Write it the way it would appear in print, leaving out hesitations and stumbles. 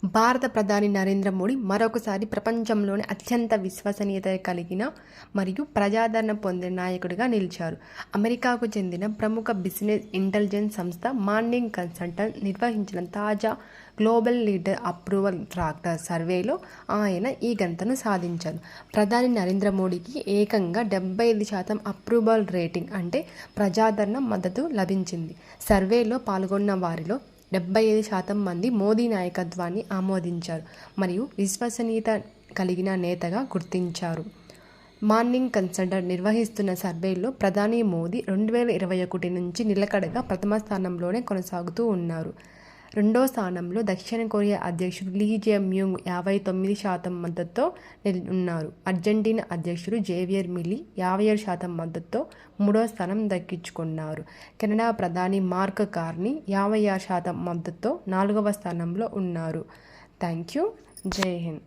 భారత ప్రధాని నరేంద్ర మోడీ మరొకసారి ప్రపంచంలోనే అత్యంత విశ్వసనీయత కలిగిన మరియు ప్రజాదరణ పొందిన నాయకుడిగా నిలిచారు. అమెరికాకు చెందిన ప్రముఖ బిజినెస్ ఇంటెలిజెన్స్ సంస్థ మానింగ్ కన్సల్టెంట్ నిర్వహించిన తాజా గ్లోబల్ లీడర్ అప్రూవల్ ఫ్యాక్టర్ సర్వేలో ఆయన ఈ ఘనతను సాధించారు. ప్రధాని నరేంద్ర మోడీకి ఏకంగా 75% అప్రూవల్ రేటింగ్ అంటే ప్రజాదరణ మద్దతు లభించింది. సర్వేలో పాల్గొన్న వారిలో 75% మంది మోదీ నాయకత్వాన్ని ఆమోదించారు మరియు విశ్వసనీయత కలిగిన నేతగా గుర్తించారు. మానింగ్ కన్సల్టెంట్ నిర్వహిస్తున్న సర్వేలో ప్రధాని మోదీ 2021 నుంచి నిలకడగా ప్రథమ స్థానంలోనే కొనసాగుతూ ఉన్నారు. రెండో స్థానంలో దక్షిణ కొరియా అధ్యక్షుడు లీ జే-మ్యూంగ్ 59% మద్దతుతో ఉన్నారు. అర్జెంటీనా అధ్యక్షుడు జేవియర్ మిలీ 57% మద్దతుతో మూడో స్థానం దక్కించుకున్నారు. కెనడా ప్రధాని మార్క్ కార్నీ 56% మద్దతుతో 4వ స్థానంలో ఉన్నారు. Thank you. జై హింద్.